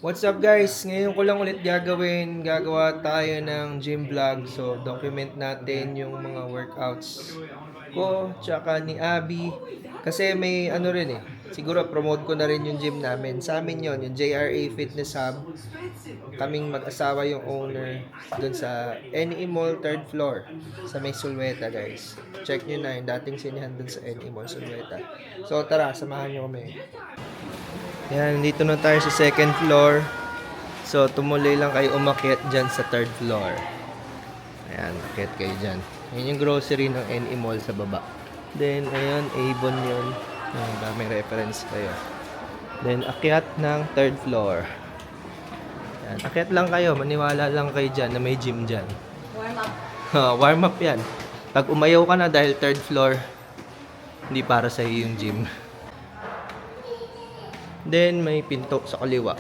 What's up guys? Ngayon ko lang ulit gagawa tayo ng gym vlog. So, document natin yung mga workouts ko, tsaka ni Abby. Kasi may ano rin eh. Siguro promote ko na rin yung gym namin. Sa amin yon, yung JRA Fitness Hub. Kaming mag-asawa yung owner dun sa NE Mall 3rd floor sa may Sulweta guys. Check nyo na yung dating sinihan dun sa NE Mall Sulweta. So tara, samahan nyo kami. Yan, dito na tayo sa 2nd floor. So, tumuloy lang kayo umakyat dyan sa 3rd floor. Ayan, akyat kayo dyan. Ayan yung grocery ng NE Mall sa baba. Then, ayan, Avon yun. Ayan, may reference kayo. Then, akyat ng 3rd floor. Ayan, akyat lang kayo. Maniwala lang kayo dyan na may gym dyan. Warm up. Warm up yan. Pag umayaw ka na dahil 3rd floor, hindi para sa iyo yung gym. Then, may pinto sa kaliwa.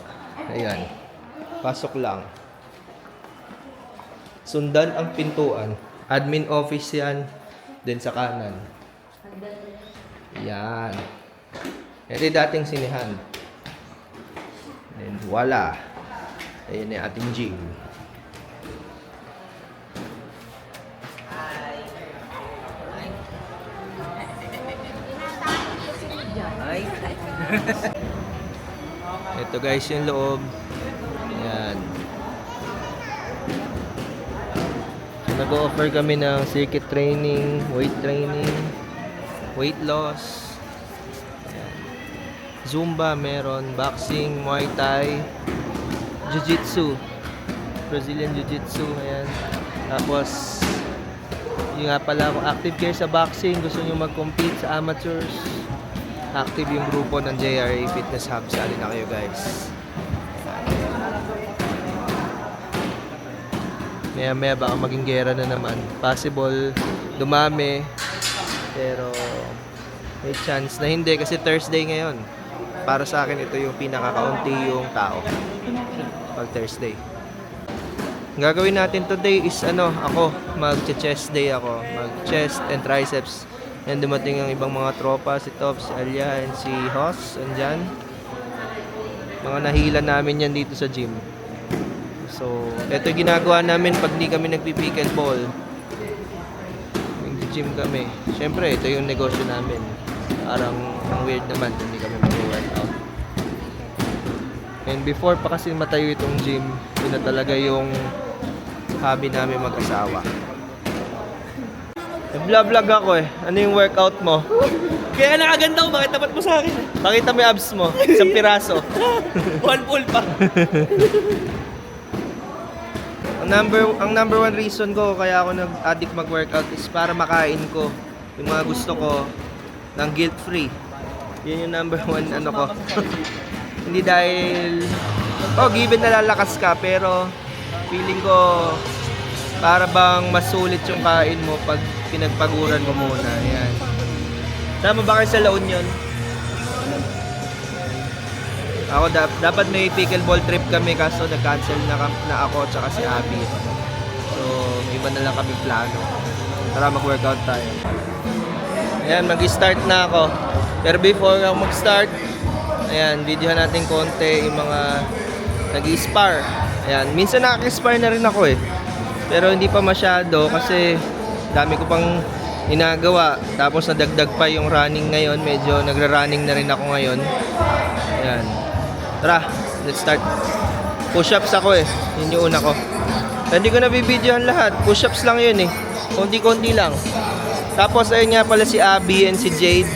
Ayan. Pasok lang. Sundan ang pintuan. Admin office yan. Then, sa kanan. Ayan. Ito yung dating sinihan. Then, wala. Ayan yung ating gym. Ito guys yung loob. Ayan. Nag-o-offer kami ng circuit training, weight loss. Ayan. Zumba meron, boxing, Muay Thai, Jiu-Jitsu, Brazilian Jiu-Jitsu. Ayan. Tapos yung nga pala, kung active kayo sa boxing, gusto nyo mag-compete sa amateurs, active yung grupo ng JRA Fitness Hub. Sali na kayo guys. Maya baka maging gera na naman. Possible dumami. Pero may chance na hindi kasi Thursday ngayon. Para sa akin ito yung pinakakaunti yung tao. Pag Thursday. Ang gagawin natin today is ako mag-chest day ako. Mag-chest and triceps. Yan, dumating ang ibang mga tropa, si Top, si Alia, and si Hoss, andyan. Mga nahila namin yan dito sa gym. So, ito yung ginagawa namin pag di kami nagpipickleball. Nag-gym kami. Siyempre, ito yung negosyo namin. Parang ang weird naman, hindi kami mag-workout. And before pa kasi matayo itong gym, yun na talaga yung hobby namin mag-asawa. Nag-vlog ako eh. Ano yung workout mo? Kaya nakaganda ko, bakit tapat mo sa akin? Pakita mo yung abs mo. Isang piraso. One pull pa. Ang number one reason ko kaya ako nag-addict mag-workout is para makain ko yung mga gusto ko ng guilt-free. Yun yung number one ko. Hindi dahil given na lalakas ka, pero feeling ko para bang mas sulit yung kain mo pag pinagpaguran mo muna. Ayan. Tama ba kayo sa La Union? Ako dapat may pickleball trip kami kaso nag-cancel na ako at si Abby. So, iba na lang kami plano. Tara mag-workout tayo. Ayan, mag-start na ako. Pero before ako mag-start, ayan, videohan natin konti yung mga nag-i-spar. Ayan, minsan nakaka-spar na rin ako eh. Pero hindi pa masyado kasi dami ko pang ginagawa. Tapos nadagdag pa yung running ngayon. Medyo nagra-running na rin ako ngayon. Ayan. Tara, let's start. Push-ups ako eh. Yun yung una ko. Hindi ko na bibidyohan lahat. Push-ups lang yun eh. Konti-konti lang. Tapos ayun nga pala si Abby and si Jade.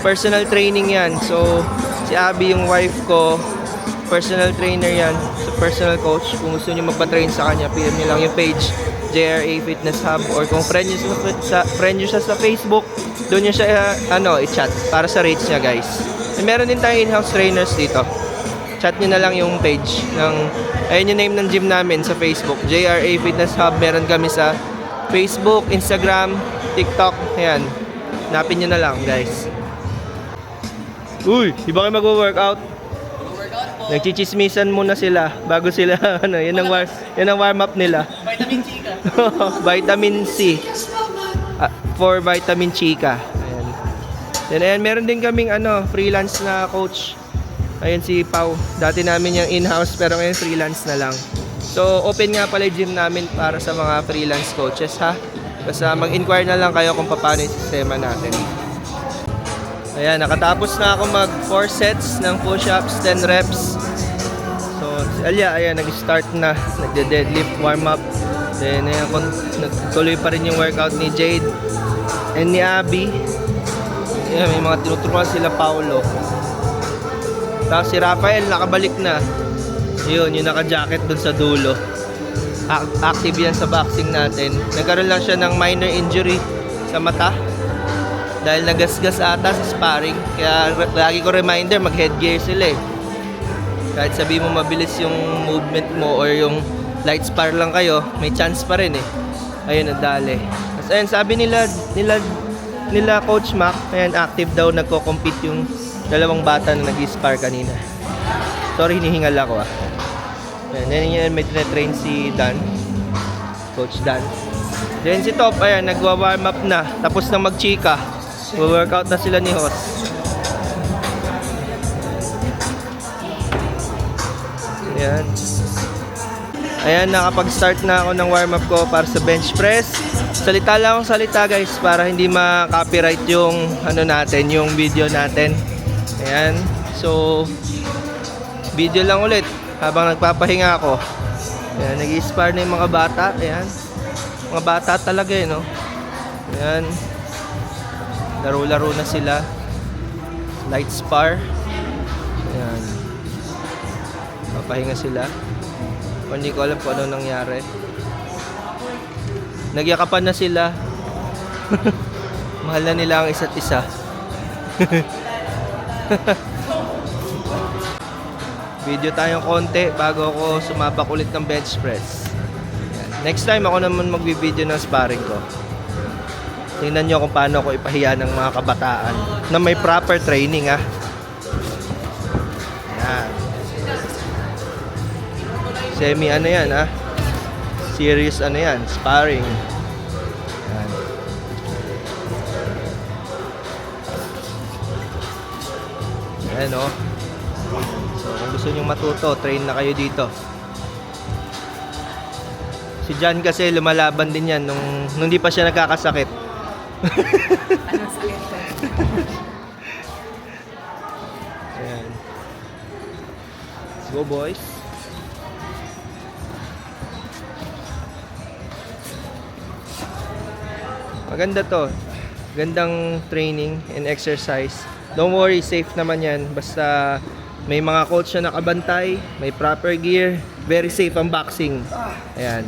Personal training yan. So, si Abby yung wife ko. Personal trainer yan. So, personal coach. Kung gusto niyo magpa-train sa kanya, PM niyo lang yung page JRA Fitness Hub, or kung friend niyo siya sa Facebook, doon niyo siya i-chat para sa rates niya guys. And meron din tayong in-house trainers dito. Chat niyo na lang yung page ng ayun yung name ng gym namin sa Facebook, JRA Fitness Hub. Meron kami sa Facebook, Instagram, TikTok. Ayan. Hanapin niyo na lang guys. Uy, di ba kayo mag-workout? Nagchichismisan muna sila bago sila yan ang warm up nila. Vitamin C ka. Vitamin C. For vitamin C ka. Ayan. Then ayan, meron din kaming freelance na coach Ayun si Pau. Dati namin yung in-house pero ngayon freelance na lang. So, open nga pala yung gym namin para sa mga freelance coaches ha. Basta mag-inquire na lang kayo kung paano yung sistema natin. Ayan, nakatapos na ako mag 4 sets ng push-ups, 10 reps. So, si Alia, ayan, nag-start na. Nagde-deadlift, warm-up. Then, ayan, nagtuloy pa rin yung workout ni Jade and ni Abby. Ayan, may mga tinuturuan sila Paulo. Tapos si Rafael, nakabalik na. Yun, yung naka-jacket dun sa dulo. Active yan sa boxing natin. Nagkaroon lang siya ng minor injury sa mata. Dahil nagasgas ata sa sparring. Kaya lagi ko reminder, mag-headgear sila eh. Kahit sabi mo mabilis yung movement mo or yung light spar lang kayo, may chance pa rin eh. Ayun, nadali. Tapos ayun, sabi nila Coach Mac, ayan, active daw, nagko-compete yung dalawang bata na nag-spar kanina. Sorry, hinihingal ako ah. Ayan, yan, may train si Dan. Coach Dan. Then si Top, ayan, nagwa-warm up na. Tapos na mag-chika. Workout na sila ni Hos. Ayan. Ayan, nakapag-start na ako ng warm-up ko para sa bench press. Salita lang akong salita guys para hindi ma-copyright yung ano natin, yung video natin. Ayan. So, video lang ulit habang nagpapahinga ako. Ayan, nag-i-spar na yung mga bata. Ayan. Mga bata talaga eh, no? Ayan. Laro-laro na sila. Light spar. Ayan. Papahinga sila. O, hindi ko alam kung ano nangyari. Nagyakapan na sila. Mahal na nila ang isa't isa. Video tayong konti bago ako sumabak ulit ng bench press. Ayan. Next time ako naman magbibideo ng sparring ko. Tingnan nyo kung paano ako ipahiya ng mga kabataan na may proper training ah. Ayan. Semi ano yan ah. Serious ano yan, sparring. Ayan. Ayan o. So kung gusto nyo matuto, train na kayo dito. Si John kasi lumalaban din yan nung hindi pa siya nagkakasakit. Anong sakit ko? Ayan. Let's go boys. Maganda to. Gandang training and exercise. Don't worry, safe naman yan. Basta may mga coach na nakabantay, may proper gear, very safe ang boxing. Ayan.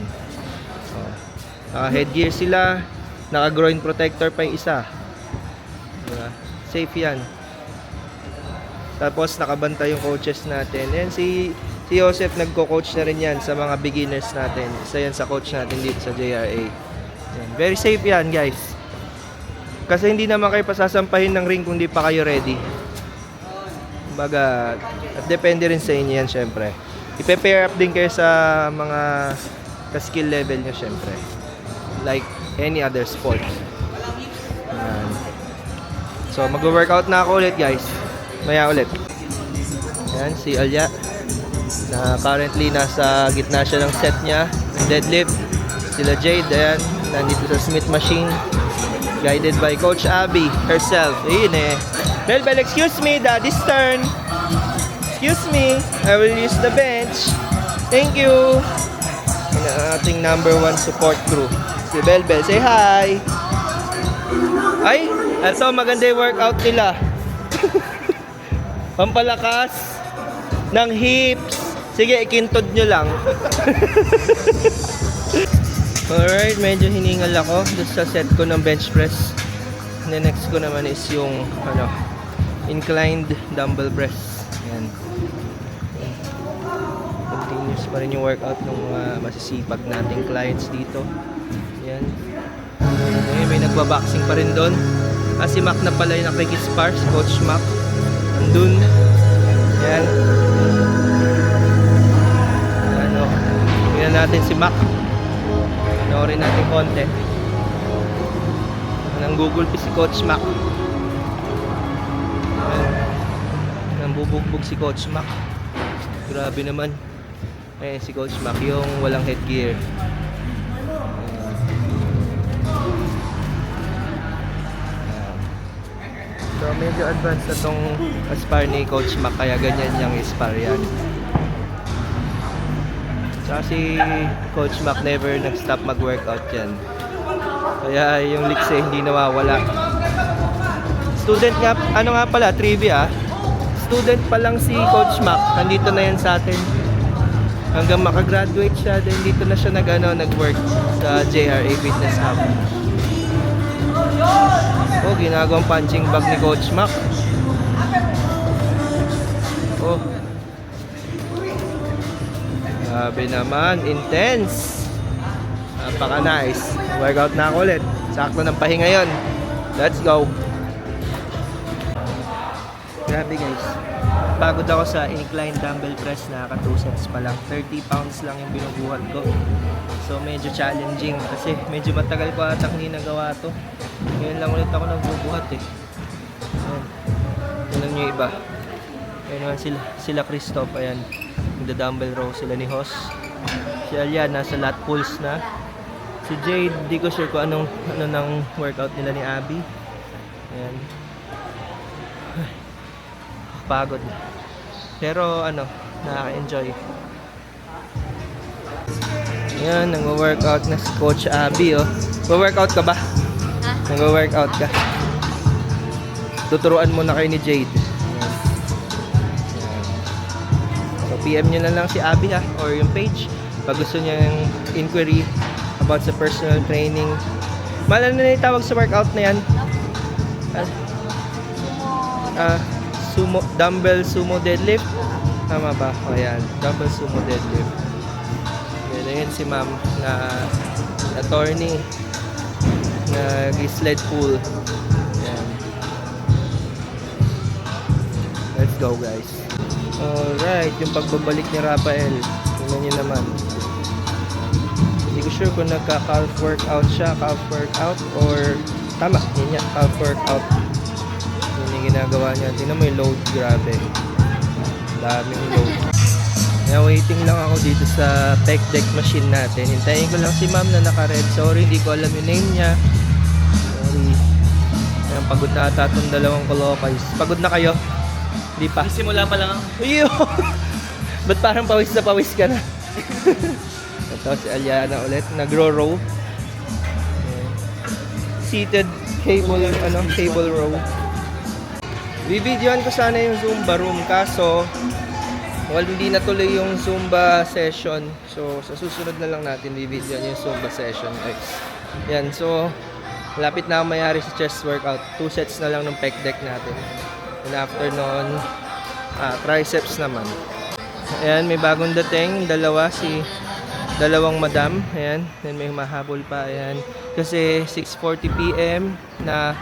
Naka-headgear sila, naka-groin protector pa yung isa. Diba? Safe yan. Tapos nakabantay yung coaches natin. And si Joseph nagko-coach na rin yan sa mga beginners natin. Isa yan sa coach natin dito sa JRA. Ayan. Very safe yan guys. Kasi hindi naman kayo pasasampahin ng ring kung di pa kayo ready. Kumbaga, at depende rin sa inyo yan syempre. I-pair up din kayo sa mga ka-skill level nyo syempre. Like any other sport. Ayan. So mag-workout na ako ulit guys. Maya ulit. Ayan si Alia na currently nasa gitna siya ng set niya, deadlift. Sila Jade, ayan, nandito sa Smith machine, guided by Coach Abby herself. Ayun eh. Bell, excuse me, daddy's turn. Excuse me, I will use the bench. Thank you. Ang ating number 1 support crew. Si Bell, say hi. Ay, ito maganda yung workout nila. Pampalakas ng hips. Sige, ikintod nyo lang. Alright, medyo hiningal ako doon sa set ko ng bench press. And the next ko naman is yung inclined dumbbell press. Ayan. Continuous pa rin yung workout ng masisipag nating clients dito. Ayan. Ngayon, may nagbaboxing pa rin doon. Si Mac na pala yung nakikispar, si Coach Mac. Andun. Ayan. Ano, tingnan natin si Mac. Panoorin natin konti. Nang Google si Coach Mac. Ayan. Nambubugbog si Coach Mac. Grabe naman. Eh, si Coach Mac yung walang headgear. So medyo advanced na tong aspire ni Coach Mac, kaya ganyan yung aspire yan. Tsaka si Coach Mac never nag-stop mag-workout yan. Kaya yung leaks hindi nawawala. Student nga, ano nga pala, trivia. Student pa lang si Coach Mac, nandito na yan sa atin. Hanggang makagraduate siya, then dito na siya nag-work sa JRA Fitness Hub. Oh, ginagawang punching bag ni Coach Mac. Oh. Grabe naman, intense. Napaka-nice. Workout na ako ulit. Sakto ng pahinga yon. Let's go. Grabe guys. Pagod ako sa incline dumbbell press na ka 2 sets pa lang. 30 pounds lang yung binubuhat ko. So medyo challenging kasi medyo matagal ko ata hindi nagawa to. Ngayon lang ulit ako nagbubuhat eh. Ayan. Tignan nyo yung iba. Ayan naman sila Christoph. Ayan. Nagda-dumbbell row sila ni Hoss. Si Alia nasa lat pulls na. Si Jade, di ko sure kung ano nang workout nila ni Abby. Ayan. Pagod. Pero nakaka-enjoy. Ayan, nag-workout na si Coach Abby oh. Mag-workout ka ba? Ha? Nag-workout ka. Tuturuan mo na kayo ni Jade. Ayan. So PM nyo na lang si Abby ha, or yung page pag gusto niya ng inquiry about sa personal training. Malala na yung tawag sa workout na yan? Dumbbell sumo deadlift. Tama ba? O yan, dumbbell sumo deadlift. Yan, ayun si ma'am na attorney. Nag-sled pull. Yan. Let's go guys. Alright, yung pagbabalik ni Rafael. Tingnan nyo naman. Hindi ko sure kung nagka-calf workout siya, calf workout, or tama, yun yan, calf workout. Yun yung ginagawa niya. Tingnan mo yung load, grabe. Daming load. Kaya waiting lang ako dito sa pec deck machine natin. Hintayin ko lang si ma'am na naka-red. Sorry, hindi ko alam yung name niya. Sorry. Ayan, pagod na ata itong dalawang kolokays. Pagod na kayo? Hindi pa. Simula pa lang ako. Iyo! Ba't parang pawis na pawis ka na? Ito si Aliana ulit. Nagro-row. Seated cable, cable row. Bibidyoan ko sana yung Zumba room, kaso hindi natuloy yung Zumba session. So sa susunod na lang natin bibidyoan yung Zumba session guys. Yan, so malapit na mayari sa chest workout. 2 sets na lang ng pec deck natin. And after nun, triceps naman. Ayan, may bagong dating, dalawang madam. Ayan, then may mahabol pa. Ayan, kasi 6:40 PM na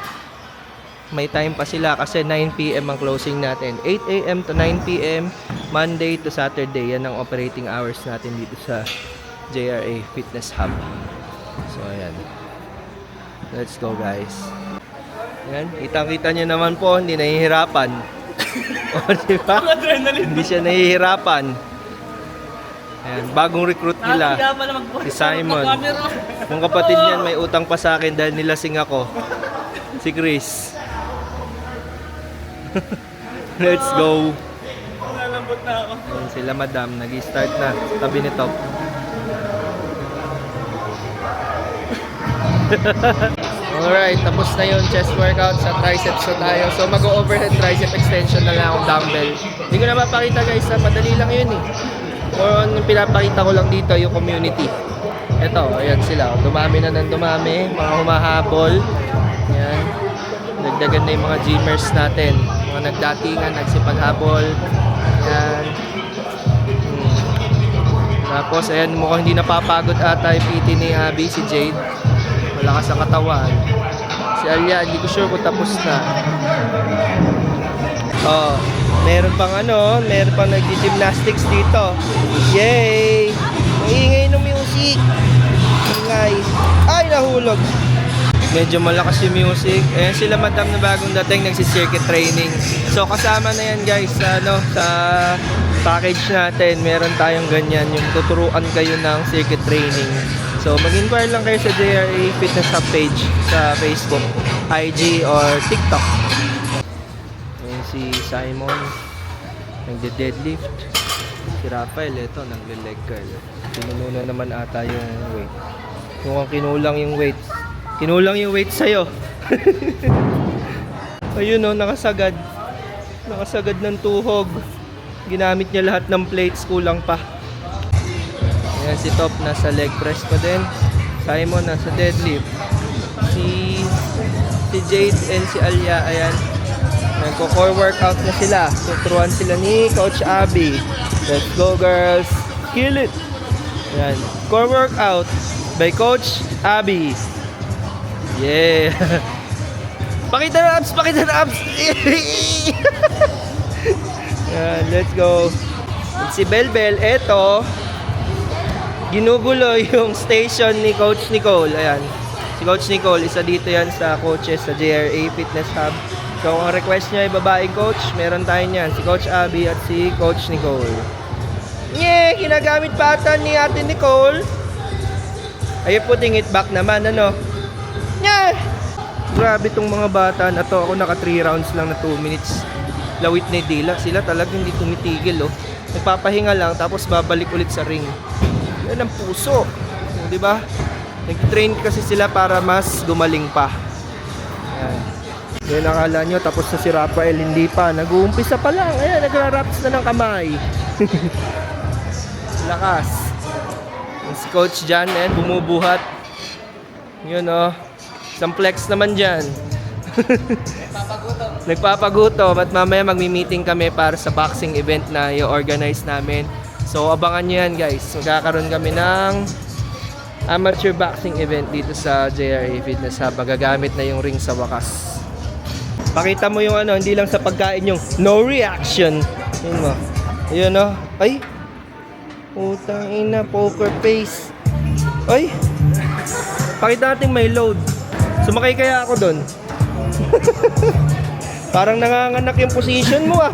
may time pa sila kasi 9 PM ang closing natin. 8 AM to 9 PM, Monday to Saturday. Yan ang operating hours natin dito sa JRA Fitness Hub. So, ayan. Let's go, guys. Ayan, kitang-kita nyo naman po, hindi nahihirapan. O, diba? Hindi siya nahihirapan. Ayan, bagong recruit nila. Si Simon. Yung kapatid niyan may utang pa sa akin dahil nilasing ako. Si Chris. Let's go. Lalambot na ako. Ayan sila madam, nag-start na sa tabi ni Top. Alright, tapos na yung chest workout. Sa triceps na tayo. So mag-overhead tricep extension na lang akong dumbbell. Hindi ko na mapakita guys, madali lang yun eh. Or yung pinapakita ko lang dito yung community. Ito, ayan sila. Dumami na ng dumami. Mga humahabol. Ayan. Nagdagan na yung mga gymmers natin. Mga nagdatingan, nagsipaghabol. Ayan. Tapos, ayan, mukhang hindi napapagod ata yung PT ni Abby, si Jade. Malakas ang katawan. Si Alia, hindi ko sure kung tapos na. Oh, meron pang nag-gymnastics dito. Yay! Ang ingay ng music. Ingay. Ay, nahulog. Medyo malakas yung music. Ayan sila madam na bagong dating nagsi-circuit training. So kasama na yan guys sa, sa package natin. Meron tayong ganyan, yung tuturuan kayo ng circuit training. So mag-inquire lang kayo sa JRA Fitness Hub page sa Facebook, IG, or TikTok. Ayan si Simon, nagde-deadlift. Si Rafael, ito, nagle-leg curl. Pinuno na naman ata yung weight. Mukhang kinulang yung weight. Kinulang yung weight sa'yo. Ayun o, nakasagad. Nakasagad ng tuhog. Ginamit niya lahat ng plates, kulang pa. Ayan si Top, nasa leg press pa din. Simon, nasa deadlift. Si Jade and si Alia, ayan. Nagko-core workout na sila. Tuturuan sila ni Coach Abby. Let's go girls! Kill it! Ayan. Core workout by Coach Abby. Yeah! Pakita na abs! Pakita na abs! Ayan, let's go! At si Belbel, eto, ginugulo yung station ni Coach Nicole. Ayan. Si Coach Nicole, isa dito yan sa coaches sa JRA Fitness Hub. So, ang request niya ay babaeng coach, meron tayo niyan. Si Coach Abby at si Coach Nicole. Yeah! Kinagamit pa ata ni Ate Nicole. Ayun, putting it back naman, ano? Yeah! Grabe tong mga bata na to. Ako naka 3 rounds lang na 2 minutes. Lawit na dila. Sila talagang hindi tumitigil, oh. Nagpapahinga lang, tapos babalik ulit sa ring. Yan ang puso. Di ba? Nag-train kasi sila para mas gumaling pa. Ayan. Yan akala nyo, tapos na si Rafael, hindi pa. Nag-uumpisa pa lang. Ayan, nagra-wraps na ng kamay. Lakas. Yung si Coach Jan, ayan, bumubuhat. Yun, oh. Isang flex naman dyan. Nagpapagutom. At mamaya magmi-meeting kami para sa boxing event na i-organize namin. So, abangan nyo yan, guys. Magkakaroon kami ng amateur boxing event dito sa JRA Fitness Hub. Magagamit na yung ring sa wakas. Pakita mo yung ano, hindi lang sa pagkain yung no reaction. Yun mo. Ayun o. Ay! Putang ina, poker face. Ay! Pakita natin may load. Sumakay kaya ako doon. Parang nanganganak yung position mo ah.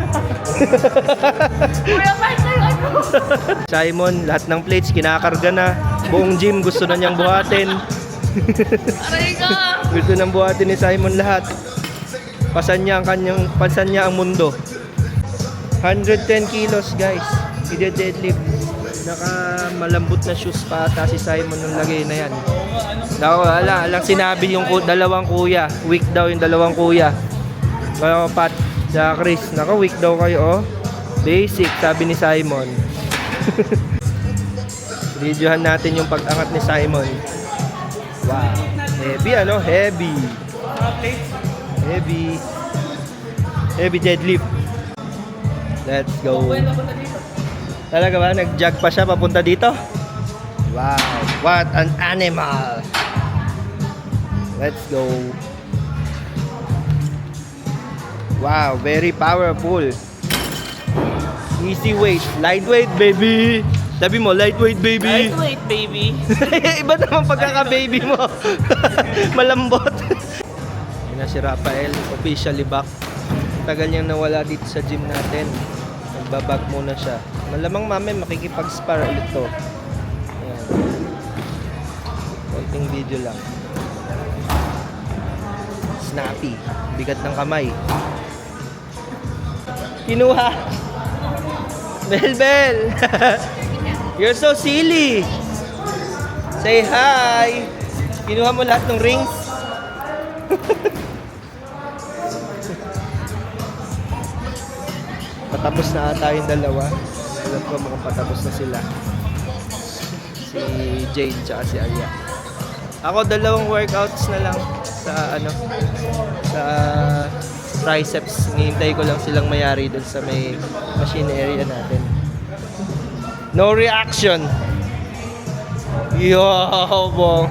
Simon, lahat ng plates kinakarga na. Buong gym gusto na niyang buhatin. Gusto nang buhatin ni Simon lahat. Pasan niya ang mundo. 110 kilos guys. Ide-deadlift. Naka malambot na shoes pa ata si Simon nung lagay na yan. Alang sinabi yung dalawang kuya. Weak daw yung dalawang kuya. Kaya Pat, sa Chris, naka weak daw kayo oh. Basic, sabi ni Simon. Videohan natin yung pag-angat ni Simon. Wow. Heavy ano? Heavy. Heavy. Heavy deadlift. Let's go. Talaga ba? Nag-jog pa siya papunta dito? Wow. What an animal. Let's go. Wow. Very powerful. Easy weight. Lightweight, baby. Sabi mo, lightweight, baby. Lightweight, baby. Iba naman pagkaka-baby mo. Malambot. Yan na si Rafael, officially back. Tagal niyang nawala dito sa gym natin. Nagbabag muna siya. Malamang mami makikipag-spar ulit to. Ayan. Konting video lang. Snappy. Bigat ng kamay. Kinuha. Bel. You're so silly. Say hi. Kinuha mo lahat ng rings. Patapos na ata yung dalawa. Alam ko mukhang patapos na sila. Si Jade tsaka si Alia. Ako dalawang workouts na lang sa sa triceps. Hinihintay ko lang silang mayari dun sa may machine area natin. No reaction. Yo, bong.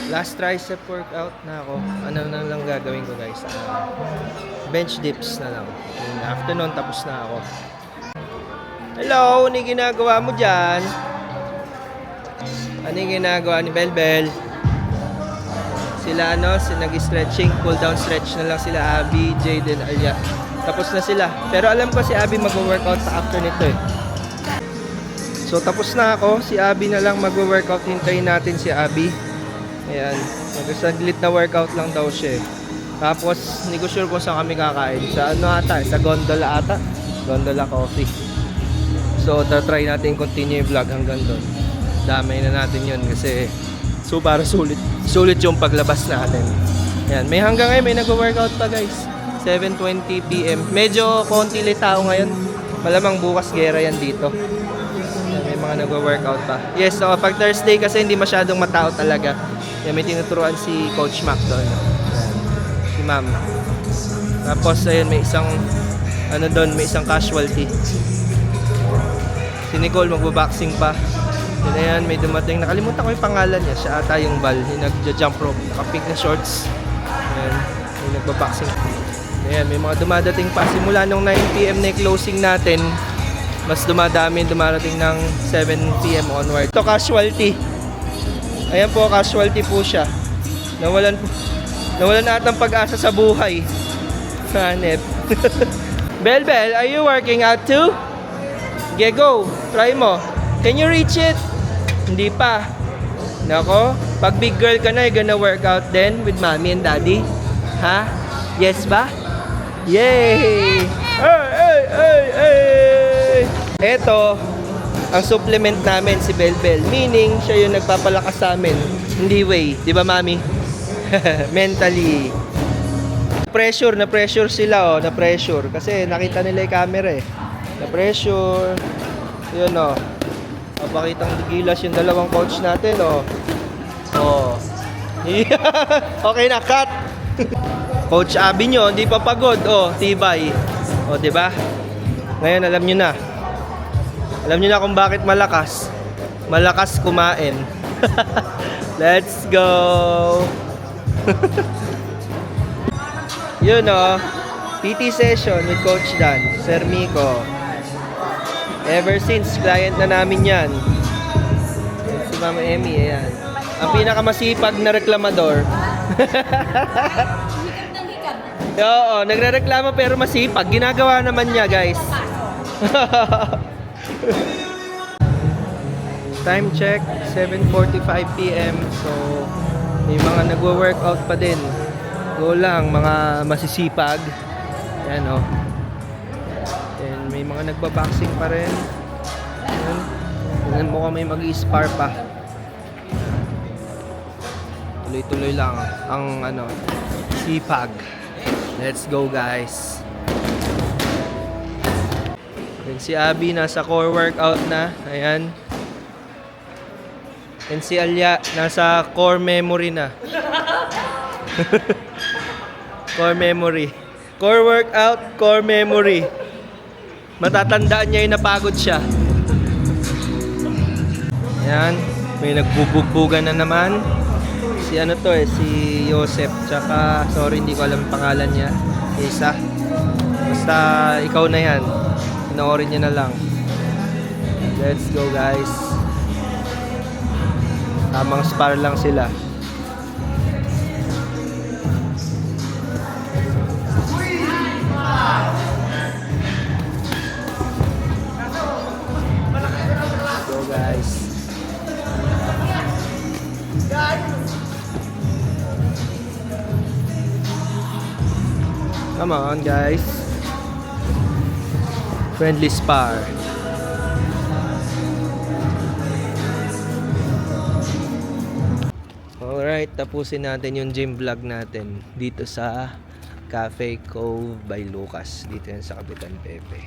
Last tricep workout na ako. Ano na lang gagawin ko guys? Bench dips na lang. In the afternoon tapos na ako. Hello, ano yung ginagawa mo dyan? Ano yung ginagawa ni Belbel? Sila nag-stretching, pull down stretch na lang sila Abby, Jaden, Alya. Tapos na sila. Pero alam ko si Abby mag-workout sa after nito eh. So tapos na ako, si Abby na lang mag-workout. Hintayin natin si Abby. Ayan, mag-saglit na workout lang daw siya eh. Tapos, hindi ko sure kung saan kami kakain. Sa sa Gondola ata. Gondola Coffee. So, try natin continue yung vlog hanggang doon. Damay na natin yun kasi so para sulit yung paglabas natin. Ayan, may hanggang ngayon may nag-workout pa guys. 7:20 PM. Medyo konti lang tao ngayon. Malamang bukas gera yan dito. Ayan, may mga nag-workout pa. Yes, so pag Thursday kasi hindi masyadong matao talaga. Ayan, may tinuturuan si Coach Mac doon. Ayan, si Ma'am. Tapos ayun, may isang doon, may isang casualty. Si Nicole magbo-boxing pa. Ayan, may dumating. Nakalimutan ko yung pangalan niya. Siya ata yung bal. Yung nagja-jump rope. Naka-pink na shorts. Ayan, may nagbo-boxing. Ayan, may mga dumadating pa. Simula nung 9 PM na yung closing natin, mas dumarating ng 7 PM onward. Ito, casualty. Ayan po, casualty po siya. Nawalan ata ng pag-asa sa buhay. Hanep. Bel, are you working out too? Okay, go. Try mo. Can you reach it? Hindi pa. Nako, pag big girl ka na, you gonna work out then with mommy and daddy? Ha? Yes ba? Yay! Hey! Eto, ang supplement namin si Bel. Meaning, siya yung nagpapalakas sa amin. Hindi way. Di ba, mami? Mentally. Na-pressure sila, na-pressure. Kasi nakita nila yung camera eh. Na-pressure. Yun, Papakitang gilas yung dalawang coach natin, Okay na, cut! Coach Abby nyo, hindi pa pagod, tibay. Diba? Ngayon, alam nyo na. Alam nyo na kung bakit malakas. Malakas kumain. Let's go! Yun, PT session with Coach Dan, Sir Miko. Ever since, client na namin yan. Si Mama Emmy, ayan. Ang pinakamasipag na reklamador. Oo, nagre-reklamo pero masipag. Ginagawa naman niya, guys. Time check, 7:45 PM. So, may mga nagwo-workout pa din. Go lang, mga masisipag. Ayan, And may mga nagbaboxing pa rin. Ayan. Tingnan mo kami mag-i-spar pa. Tuloy-tuloy lang ang sipag. Let's go, guys. And si Abby nasa core workout na. Ayan. And si Alya nasa core memory na. Core memory. Core workout, core memory. Matatandaan niya yung napagod siya. Ayan. May nagbubugbugan na naman. Si si Joseph. Tsaka, sorry, hindi ko alam ang pangalan niya. Isa. Basta, ikaw na yan. Panoorin niya na lang. Let's go, guys. Tamang spar lang sila. Let's go, guys. Come on, guys. Friendly spar. Alright, tapusin natin yung gym vlog natin dito sa Cafe Cove by Lucas. Dito yan sa Kapitan Pepe.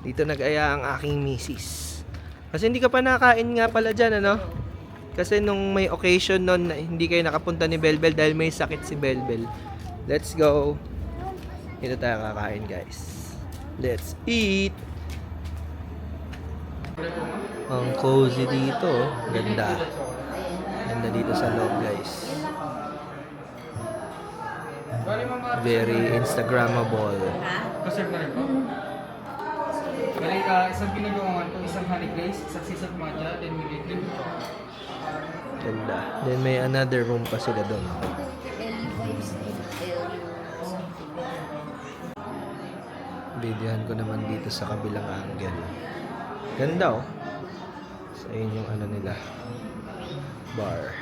Dito nag-aya ang aking misis. Kasi hindi ka pa nakain nga pala dyan, Kasi nung may occasion nun, hindi kayo nakapunta ni Belbel dahil may sakit si Belbel. Let's go. Dito tayo kakain, guys. Let's eat! Ang cozy dito. Ganda. Ganda dito sa loob, guys. Very Instagrammable. Kaserve na rin po. Bali, isang pinagawangan ko, isang honey glaze, isang sisig matcha, then with cream. Ganda. Then may another room pa sila doon. Videohan ko naman dito sa kabilang angle. Ganda oh. Sa inyong ano nila. Bar.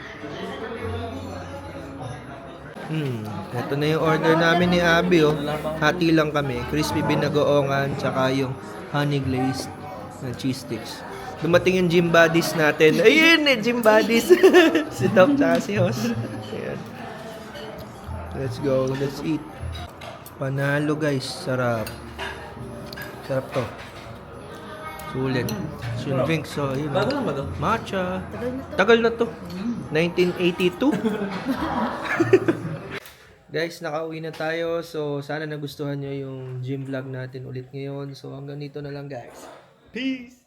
Ito na yung order namin ni Abby oh. Hati lang kami. Crispy binagoongan tsaka yung honey glazed na cheese sticks. Dumating yung gym buddies natin. Ayun eh, gym buddies. Si Tom tsaka si Hos. Ayan. Let's go. Let's eat. Panalo guys. Sarap. Sarap to. Sulit. Yung drink. So, yun. Matcha. Tagal na to. 1982. Guys, nakauwi na tayo. So, sana nagustuhan nyo yung gym vlog natin ulit ngayon. So, hanggang dito na lang guys. Peace!